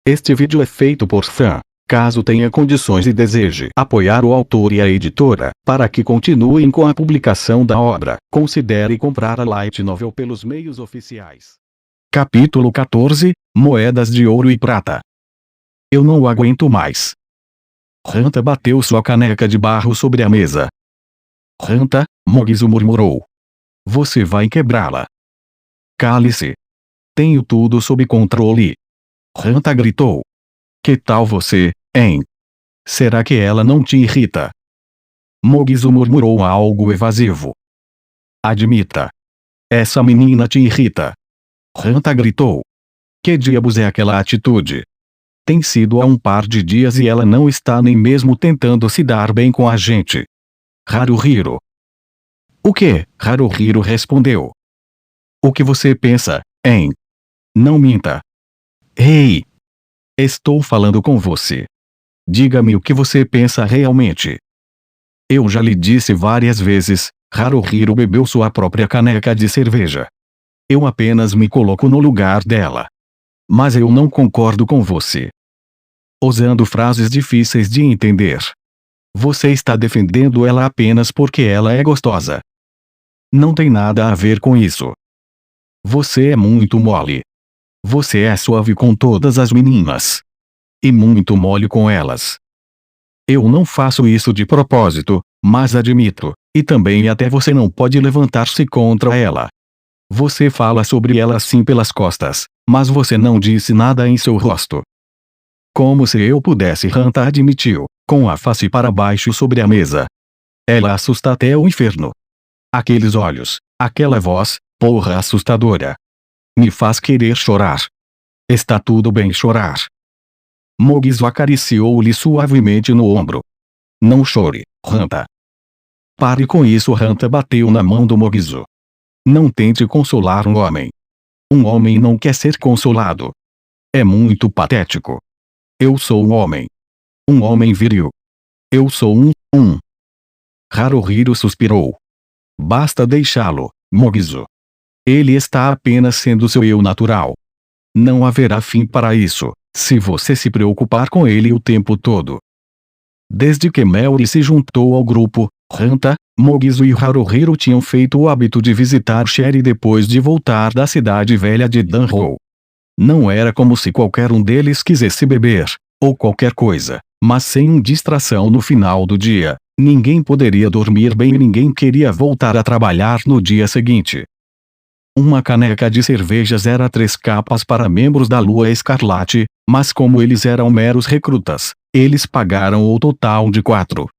Este vídeo é feito por fã. Caso tenha condições e deseje apoiar o autor e a editora, para que continuem com a publicação da obra, considere comprar a Light Novel pelos meios oficiais. Capítulo 14, Moedas de Ouro e Prata. Eu não aguento mais. Hanta bateu sua caneca de barro sobre a mesa. Hanta, Mogizo murmurou. Você vai quebrá-la. Cale-se. Tenho tudo sob controle. Hanta gritou. Que tal você, hein? Será que ela não te irrita? Mogizo murmurou algo evasivo. Admita. Essa menina te irrita. Hanta gritou. Que diabos é aquela atitude? Tem sido há um par de dias e ela não está nem mesmo tentando se dar bem com a gente. Haruhiro. O que? Haruhiro respondeu. O que você pensa, hein? Não minta. Ei! Estou falando com você. Diga-me o que você pensa realmente. Eu já lhe disse várias vezes, Haruhiro bebeu sua própria caneca de cerveja. Eu apenas me coloco no lugar dela. Mas eu não concordo com você. Usando frases difíceis de entender. Você está defendendo ela apenas porque ela é gostosa. Não tem nada a ver com isso. Você é muito mole. Você é suave com todas as meninas. E muito mole com elas. Eu não faço isso de propósito, mas admito, e também até você não pode levantar-se contra ela. Você fala sobre ela assim pelas costas, mas você não disse nada em seu rosto. Como se eu pudesse, Hanta admitiu, com a face para baixo sobre a mesa. Ela assusta até o inferno. Aqueles olhos, aquela voz, porra assustadora. Me faz querer chorar. Está tudo bem chorar. Mogizo acariciou-lhe suavemente no ombro. Não chore, Hanta. Pare com isso. Hanta bateu na mão do Mogizo. Não tente consolar um homem. Um homem não quer ser consolado. É muito patético. Eu sou um homem. Um homem viril. Eu sou um. Haruhiro suspirou. Basta deixá-lo, Mogizo. Ele está apenas sendo seu eu natural. Não haverá fim para isso, se você se preocupar com ele o tempo todo. Desde que Melry se juntou ao grupo, Hanta, Mogizo e Haruhiro tinham feito o hábito de visitar Sherry depois de voltar da cidade velha de Danhou. Não era como se qualquer um deles quisesse beber, ou qualquer coisa, mas sem distração no final do dia, ninguém poderia dormir bem e ninguém queria voltar a trabalhar no dia seguinte. Uma caneca de cervejas era 3 capas para membros da Lua Escarlate, mas como eles eram meros recrutas, eles pagaram o total de 4.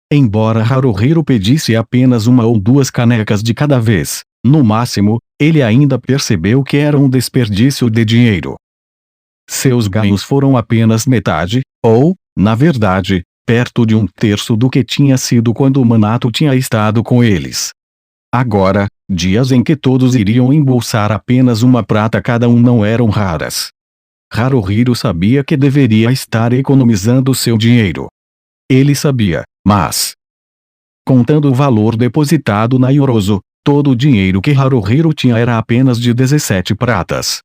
Embora Haruhiro pedisse apenas 1 ou 2 canecas de cada vez, no máximo, ele ainda percebeu que era um desperdício de dinheiro. Seus ganhos foram apenas metade, ou, na verdade, perto de 1/3 do que tinha sido quando Minato tinha estado com eles. Agora, dias em que todos iriam embolsar apenas 1 prata cada um não eram raras. Haruhiro sabia que deveria estar economizando seu dinheiro. Ele sabia, mas... contando o valor depositado na Yorozu, todo o dinheiro que Haruhiro tinha era apenas de 17 pratas.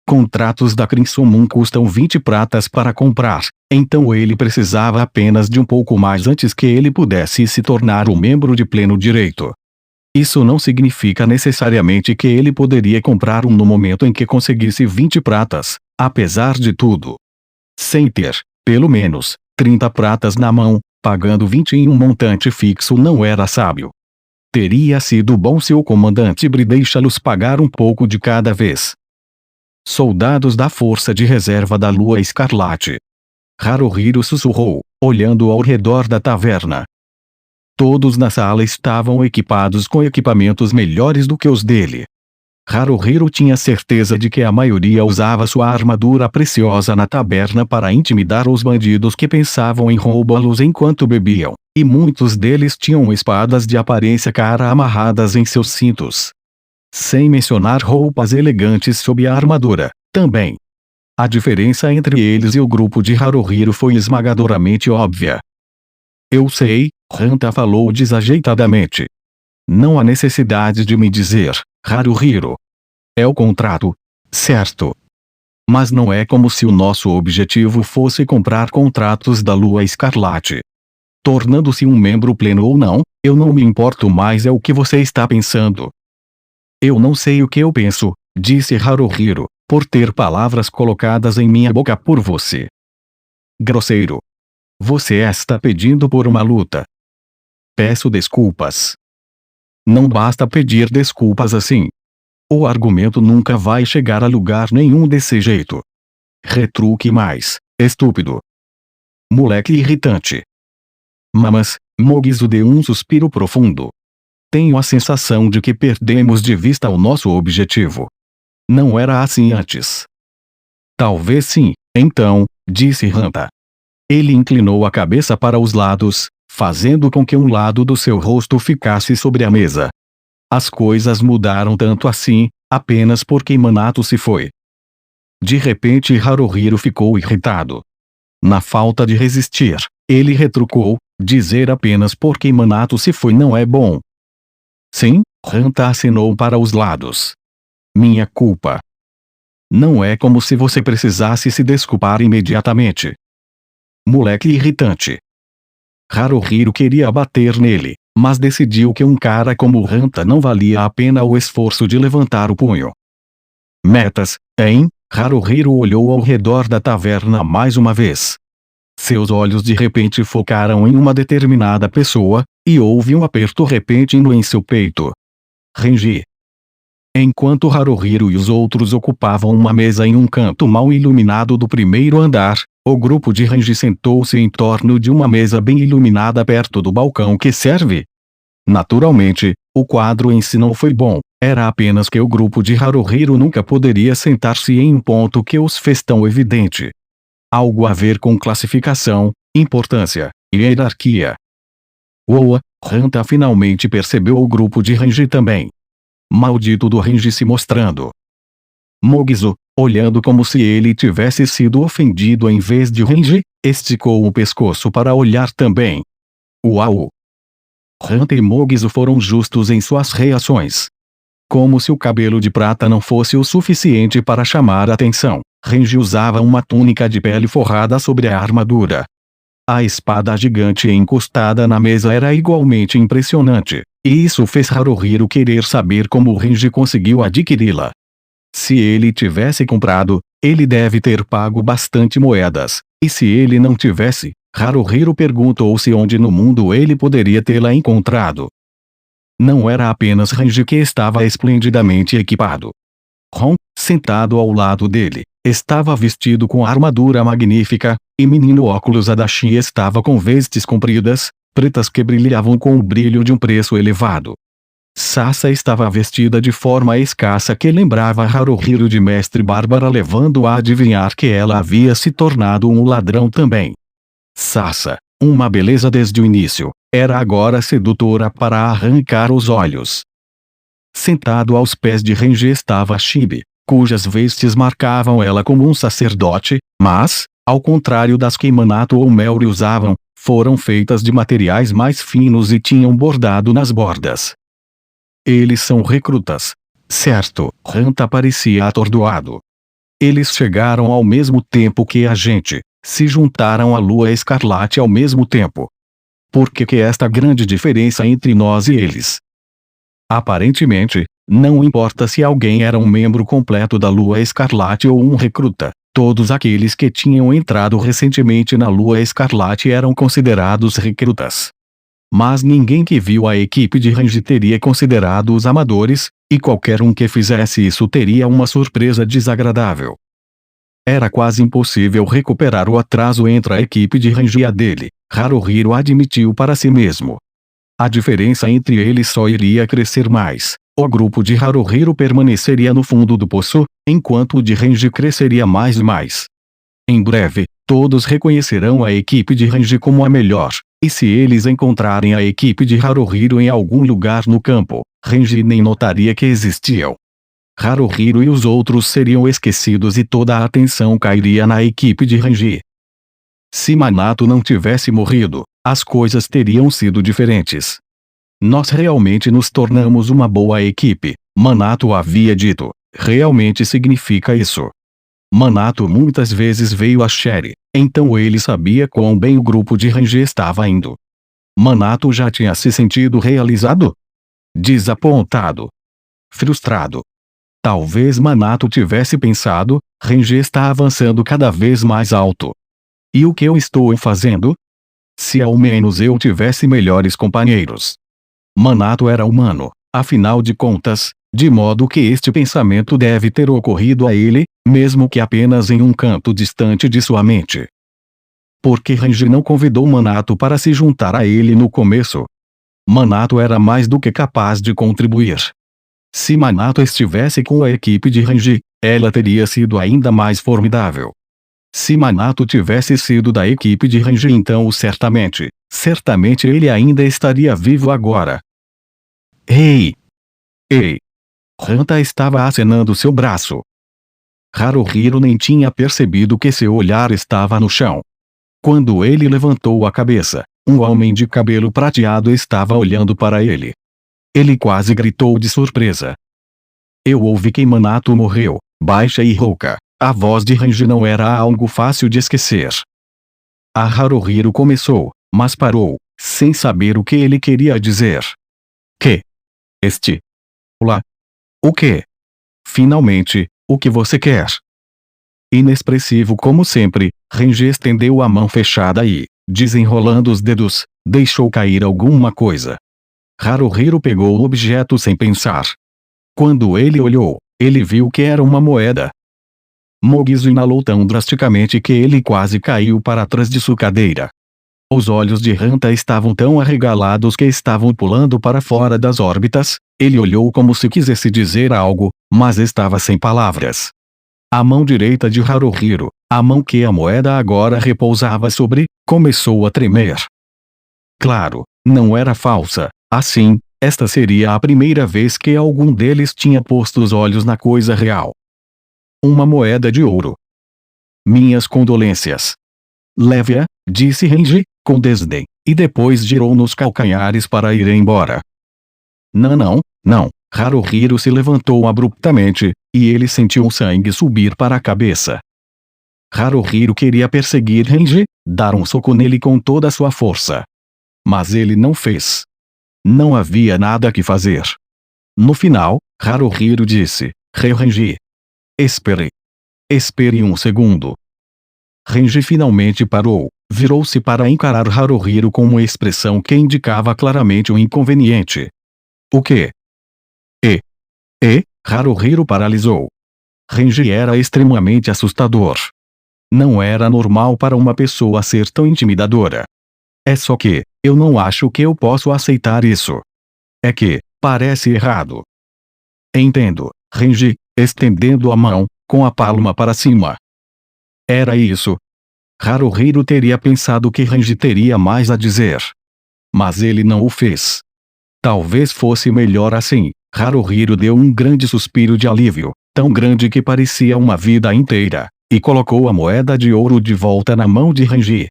Contratos da Crimson Moon custam 20 pratas para comprar, então ele precisava apenas de um pouco mais antes que ele pudesse se tornar um membro de pleno direito. Isso não significa necessariamente que ele poderia comprar no momento em que conseguisse 20 pratas, apesar de tudo. Sem ter, pelo menos, 30 pratas na mão, pagando 20 em um montante fixo não era sábio. Teria sido bom se o comandante Bri deixá-los pagar um pouco de cada vez. Soldados da Força de Reserva da Lua Escarlate. Haruhiro sussurrou, olhando ao redor da taverna. Todos na sala estavam equipados com equipamentos melhores do que os dele. Haruhiro tinha certeza de que a maioria usava sua armadura preciosa na taberna para intimidar os bandidos que pensavam em roubá-los enquanto bebiam, e muitos deles tinham espadas de aparência cara amarradas em seus cintos. Sem mencionar roupas elegantes sob a armadura, também. A diferença entre eles e o grupo de Haruhiro foi esmagadoramente óbvia. Eu sei, Hanta falou desajeitadamente. Não há necessidade de me dizer, Haruhiro. É o contrato, certo? Mas não é como se o nosso objetivo fosse comprar contratos da Lua Escarlate. Tornando-se um membro pleno ou não, eu não me importo mais é o que você está pensando. Eu não sei o que eu penso, disse Haruhiro, por ter palavras colocadas em minha boca por você. Grosseiro. Você está pedindo por uma luta. Peço desculpas. Não basta pedir desculpas assim. O argumento nunca vai chegar a lugar nenhum desse jeito. Retruque mais, estúpido. Moleque irritante. Mas, Mogizu deu um suspiro profundo. Tenho a sensação de que perdemos de vista o nosso objetivo. Não era assim antes. Talvez sim, então, disse Hanta. Ele inclinou a cabeça para os lados, fazendo com que um lado do seu rosto ficasse sobre a mesa. As coisas mudaram tanto assim, apenas porque Minato se foi. De repente Haruhiro ficou irritado. Na falta de resistir, ele retrucou, dizer apenas porque Minato se foi não é bom. Sim, Hanta acenou para os lados. Minha culpa. Não é como se você precisasse se desculpar imediatamente. Moleque irritante. Haruhiro queria bater nele, mas decidiu que um cara como Hanta não valia a pena o esforço de levantar o punho. Metas, hein? Haruhiro olhou ao redor da taverna mais uma vez. Seus olhos de repente focaram em uma determinada pessoa, e houve um aperto repentino em seu peito. Renji. Enquanto Haruhiro e os outros ocupavam uma mesa em um canto mal iluminado do primeiro andar, o grupo de Renji sentou-se em torno de uma mesa bem iluminada perto do balcão que serve. Naturalmente, o quadro em si não foi bom, era apenas que o grupo de Haruhiro nunca poderia sentar-se em um ponto que os fez tão evidente. Algo a ver com classificação, importância, e hierarquia. Oa, Hanta finalmente percebeu o grupo de Renji também. Maldito do Renji se mostrando. Mogizu, olhando como se ele tivesse sido ofendido em vez de Renji, esticou o pescoço para olhar também. Uau! Hanta e Mogizu foram justos em suas reações. Como se o cabelo de prata não fosse o suficiente para chamar a atenção, Renji usava uma túnica de pele forrada sobre a armadura. A espada gigante encostada na mesa era igualmente impressionante, e isso fez Haruhiro querer saber como Renji conseguiu adquiri-la. Se ele tivesse comprado, ele deve ter pago bastante moedas, e se ele não tivesse, Haruhiro perguntou-se onde no mundo ele poderia tê-la encontrado. Não era apenas Renji que estava esplendidamente equipado. Ron, sentado ao lado dele, estava vestido com armadura magnífica, e menino óculos Adachi estava com vestes compridas, pretas que brilhavam com o brilho de um preço elevado. Sasa estava vestida de forma escassa que lembrava Haruhiro de Mestre Bárbara, levando a adivinhar que ela havia se tornado um ladrão também. Sasa, uma beleza desde o início, era agora sedutora para arrancar os olhos. Sentado aos pés de Renji estava Shibe, cujas vestes marcavam ela como um sacerdote, mas, ao contrário das que Minato ou Melry usavam, foram feitas de materiais mais finos e tinham bordado nas bordas. Eles são recrutas. Certo, Hanta parecia atordoado. Eles chegaram ao mesmo tempo que a gente, se juntaram à Lua Escarlate ao mesmo tempo. Por que esta grande diferença entre nós e eles? Aparentemente, não importa se alguém era um membro completo da Lua Escarlate ou um recruta, todos aqueles que tinham entrado recentemente na Lua Escarlate eram considerados recrutas. Mas ninguém que viu a equipe de Renji teria considerado os amadores, e qualquer um que fizesse isso teria uma surpresa desagradável. Era quase impossível recuperar o atraso entre a equipe de Renji e a dele, Haruhiro admitiu para si mesmo. A diferença entre eles só iria crescer mais. O grupo de Haruhiro permaneceria no fundo do poço, enquanto o de Renji cresceria mais e mais. Em breve, todos reconhecerão a equipe de Renji como a melhor, e se eles encontrarem a equipe de Haruhiro em algum lugar no campo, Renji nem notaria que existiam. Haruhiro e os outros seriam esquecidos e toda a atenção cairia na equipe de Renji. Se Minato não tivesse morrido, as coisas teriam sido diferentes. Nós realmente nos tornamos uma boa equipe, Minato havia dito. Realmente significa isso. Manato muitas vezes veio a Sherry, então ele sabia quão bem o grupo de Renji estava indo. Manato já tinha se sentido realizado? Desapontado? Frustrado? Talvez Manato tivesse pensado, Renji está avançando cada vez mais alto. E o que eu estou fazendo? Se ao menos eu tivesse melhores companheiros. Manato era humano, afinal de contas, de modo que este pensamento deve ter ocorrido a ele, mesmo que apenas em um canto distante de sua mente. Por que Renji não convidou Manato para se juntar a ele no começo? Manato era mais do que capaz de contribuir. Se Manato estivesse com a equipe de Renji, ela teria sido ainda mais formidável. Se Manato tivesse sido da equipe de Renji, então certamente ele ainda estaria vivo agora. Ei! Ei! Hanta estava acenando seu braço. Haruhiro nem tinha percebido que seu olhar estava no chão. Quando ele levantou a cabeça, um homem de cabelo prateado estava olhando para ele. Ele quase gritou de surpresa. Eu ouvi que Manato morreu, baixa e rouca. A voz de Renji não era algo fácil de esquecer. A Haruhiro começou, mas parou, sem saber o que ele queria dizer. Que? Lá. O que? Finalmente, o que você quer? Inexpressivo como sempre, Renji estendeu a mão fechada e, desenrolando os dedos, deixou cair alguma coisa. Haruhiro pegou o objeto sem pensar. Quando ele olhou, ele viu que era uma moeda. Mogizo inalou tão drasticamente que ele quase caiu para trás de sua cadeira. Os olhos de Hanta estavam tão arregalados que estavam pulando para fora das órbitas. Ele olhou como se quisesse dizer algo, mas estava sem palavras. A mão direita de Haruhiro, a mão que a moeda agora repousava sobre, começou a tremer. Claro, não era falsa. Assim, esta seria a primeira vez que algum deles tinha posto os olhos na coisa real. Uma moeda de ouro. Minhas condolências. Leve-a, disse Renji, com desdém, e depois girou nos calcanhares para ir embora. Não. Haruhiro se levantou abruptamente, e ele sentiu o sangue subir para a cabeça. Haruhiro queria perseguir Renji, dar um soco nele com toda a sua força. Mas ele não fez. Não havia nada que fazer. No final, Haruhiro disse, Renji. Espere um segundo. Renji finalmente parou, virou-se para encarar Haruhiro com uma expressão que indicava claramente um inconveniente. O quê? Haruhiro paralisou. Renji era extremamente assustador. Não era normal para uma pessoa ser tão intimidadora. É só que, eu não acho que eu posso aceitar isso. É que, parece errado. Entendo, Renji, estendendo a mão, com a palma para cima. Era isso. Haruhiro teria pensado que Renji teria mais a dizer. Mas ele não o fez. Talvez fosse melhor assim. Haruhiro deu um grande suspiro de alívio, tão grande que parecia uma vida inteira, e colocou a moeda de ouro de volta na mão de Renji.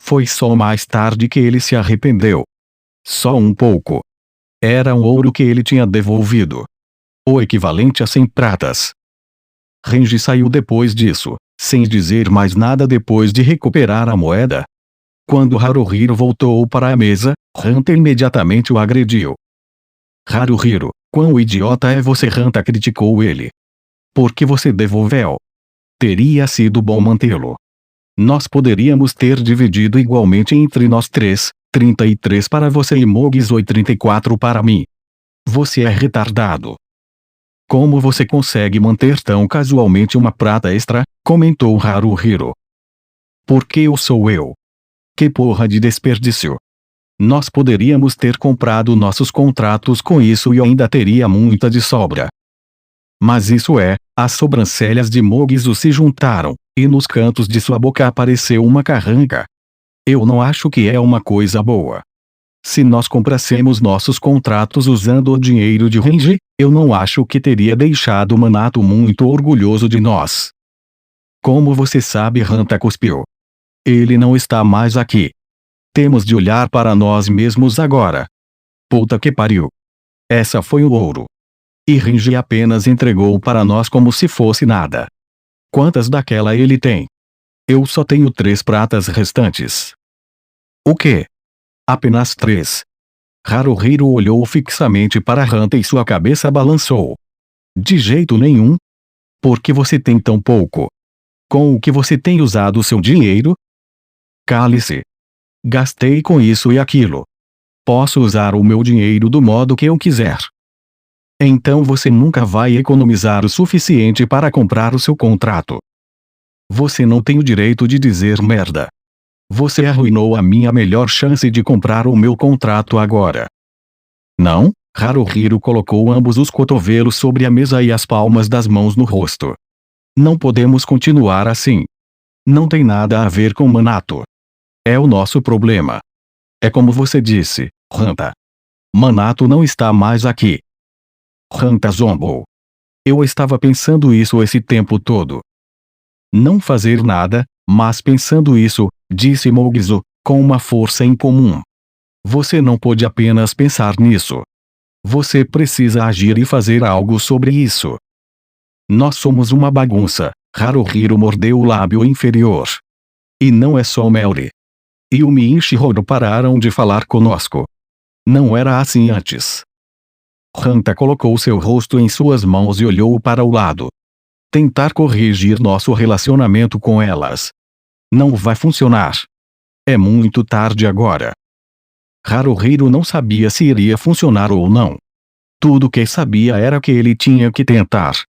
Foi só mais tarde que ele se arrependeu. Só um pouco. Era um ouro que ele tinha devolvido. O equivalente a 100 pratas. Renji saiu depois disso, sem dizer mais nada depois de recuperar a moeda. Quando Haruhiro voltou para a mesa, Hanta imediatamente o agrediu. Haruhiro, quão idiota é você? Hanta criticou ele. Por que você devolveu? Teria sido bom mantê-lo. Nós poderíamos ter dividido igualmente entre nós três, 33 para você e Mogizo e 34 para mim. Você é retardado. Como você consegue manter tão casualmente uma prata extra? Comentou Haruhiro. Porque eu sou eu. Que porra de desperdício. Nós poderíamos ter comprado nossos contratos com isso e ainda teria muita de sobra. Mas isso é, as sobrancelhas de Mogizo se juntaram, e nos cantos de sua boca apareceu uma carranca. Eu não acho que é uma coisa boa. Se nós comprássemos nossos contratos usando o dinheiro de Renji, eu não acho que teria deixado Manato muito orgulhoso de nós. Como você sabe? Hanta cuspiu. Ele não está mais aqui. Temos de olhar para nós mesmos agora. Puta que pariu. Essa foi o ouro. E Renji apenas entregou para nós como se fosse nada. Quantas daquela ele tem? Eu só tenho 3 pratas restantes. O quê? Apenas 3. Haruhiro olhou fixamente para Hunter e sua cabeça balançou. De jeito nenhum. Por que você tem tão pouco? Com o que você tem usado seu dinheiro? Cale-se. Gastei com isso e aquilo. Posso usar o meu dinheiro do modo que eu quiser. Então você nunca vai economizar o suficiente para comprar o seu contrato. Você não tem o direito de dizer merda. Você arruinou a minha melhor chance de comprar o meu contrato agora. Não? Haruhiro colocou ambos os cotovelos sobre a mesa e as palmas das mãos no rosto. Não podemos continuar assim. Não tem nada a ver com Manato. É o nosso problema. É como você disse, Hanta. Manato não está mais aqui. Hanta zombou. Eu estava pensando isso esse tempo todo. Não fazer nada, mas pensando isso, disse Mogizo, com uma força incomum. Você não pode apenas pensar nisso. Você precisa agir e fazer algo sobre isso. Nós somos uma bagunça. Haruhiro mordeu o lábio inferior. E não é só Melry. Yumi e Shihiro pararam de falar conosco. Não era assim antes. Hanta colocou seu rosto em suas mãos e olhou para o lado. Tentar corrigir nosso relacionamento com elas. Não vai funcionar. É muito tarde agora. Haruhiro não sabia se iria funcionar ou não. Tudo que sabia era que ele tinha que tentar.